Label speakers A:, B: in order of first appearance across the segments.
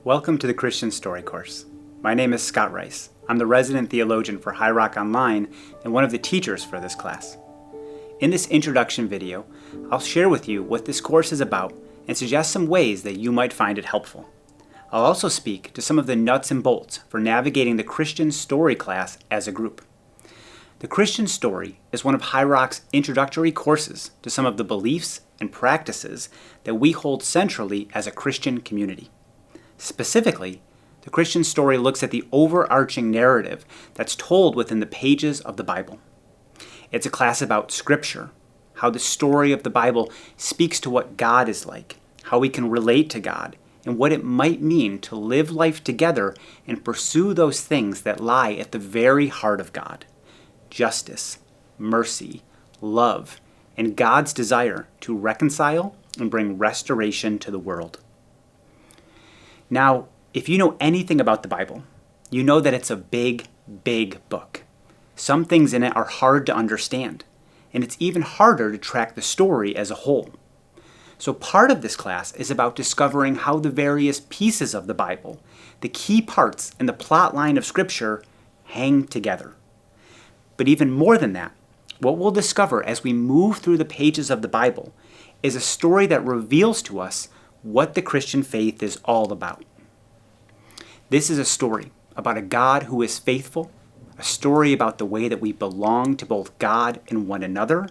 A: Welcome to the Christian Story Course. My name is Scott Rice. I'm the resident theologian for High Rock Online and one of the teachers for this class. In this introduction video, I'll share with you what this course is about and suggest some ways that you might find it helpful. I'll also speak to some of the nuts and bolts for navigating the Christian Story class as a group. The Christian Story is one of High Rock's introductory courses to some of the beliefs and practices that we hold centrally as a Christian community. Specifically, the Christian Story looks at the overarching narrative that's told within the pages of the Bible. It's a class about Scripture, how the story of the Bible speaks to what God is like, how we can relate to God, and what it might mean to live life together and pursue those things that lie at the very heart of God: justice, mercy, love, and God's desire to reconcile and bring restoration to the world. Now, if you know anything about the Bible, you know that it's a big, big book. Some things in it are hard to understand, and it's even harder to track the story as a whole. So part of this class is about discovering how the various pieces of the Bible, the key parts in the plot line of Scripture, hang together. But even more than that, what we'll discover as we move through the pages of the Bible is a story that reveals to us what the Christian faith is all about. This is a story about a God who is faithful, a story about the way that we belong to both God and one another,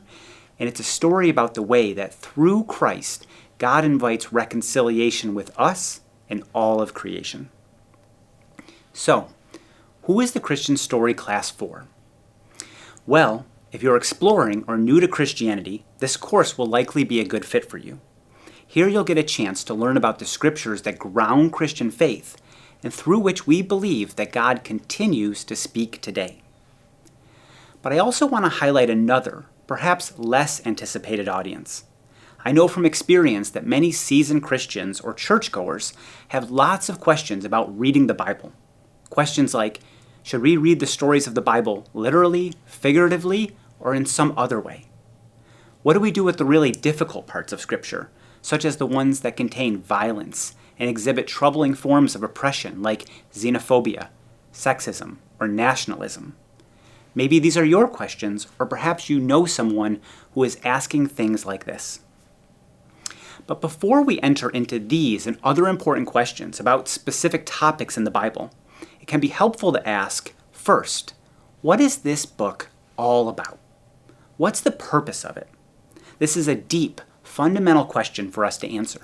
A: and it's a story about the way that through Christ, God invites reconciliation with us and all of creation. So, who is the Christian Story class for? Well, if you're exploring or new to Christianity, this course will likely be a good fit for you. Here you'll get a chance to learn about the scriptures that ground Christian faith and through which we believe that God continues to speak today. But I also want to highlight another, perhaps less anticipated audience. I know from experience that many seasoned Christians or churchgoers have lots of questions about reading the Bible. Questions like, should we read the stories of the Bible literally, figuratively, or in some other way? What do we do with the really difficult parts of Scripture, such as the ones that contain violence and exhibit troubling forms of oppression like xenophobia, sexism, or nationalism? Maybe these are your questions, or perhaps you know someone who is asking things like this. But before we enter into these and other important questions about specific topics in the Bible, it can be helpful to ask, first, what is this book all about? What's the purpose of it? This is a deep, fundamental question for us to answer.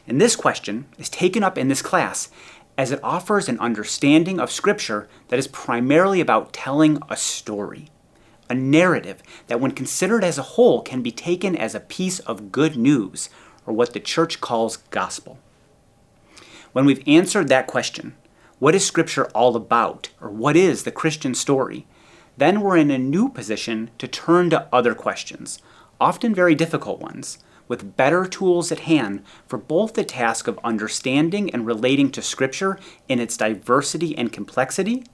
A: And this question is taken up in this class as it offers an understanding of Scripture that is primarily about telling a story, a narrative that when considered as a whole can be taken as a piece of good news, or what the church calls gospel. When we've answered that question, what is Scripture all about, or what is the Christian story, then we're in a new position to turn to other questions, often very difficult ones, with better tools at hand for both the task of understanding and relating to Scripture in its diversity and complexity,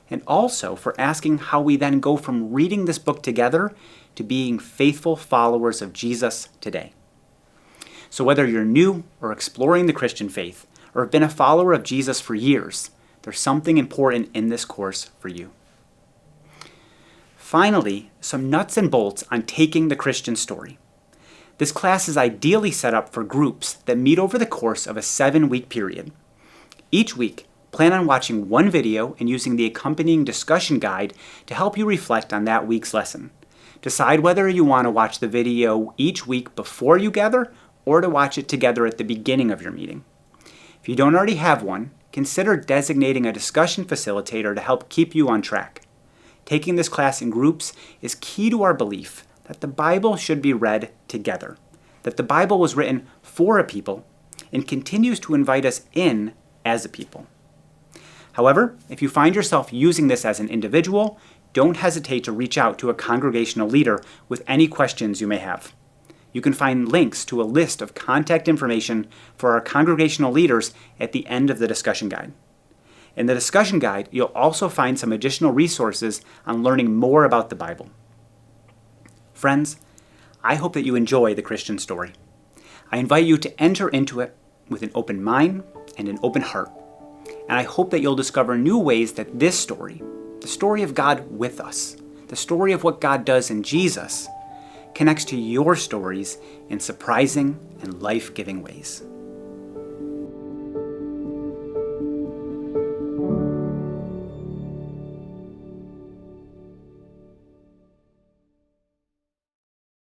A: and also for asking how we then go from reading this book together to being faithful followers of Jesus today. So whether you're new or exploring the Christian faith, or have been a follower of Jesus for years, there's something important in this course for you. Finally, some nuts and bolts on taking the Christian story. This class is ideally set up for groups that meet over the course of a 7-week period. Each week, plan on watching one video and using the accompanying discussion guide to help you reflect on that week's lesson. Decide whether you want to watch the video each week before you gather or to watch it together at the beginning of your meeting. If you don't already have one, consider designating a discussion facilitator to help keep you on track. Taking this class in groups is key to our belief that the Bible should be read together, that the Bible was written for a people and continues to invite us in as a people. However, if you find yourself using this as an individual, don't hesitate to reach out to a congregational leader with any questions you may have. You can find links to a list of contact information for our congregational leaders at the end of the discussion guide. In the discussion guide, you'll also find some additional resources on learning more about the Bible. Friends, I hope that you enjoy the Christian story. I invite you to enter into it with an open mind and an open heart. And I hope that you'll discover new ways that this story, the story of God with us, the story of what God does in Jesus, connects to your stories in surprising and life-giving ways.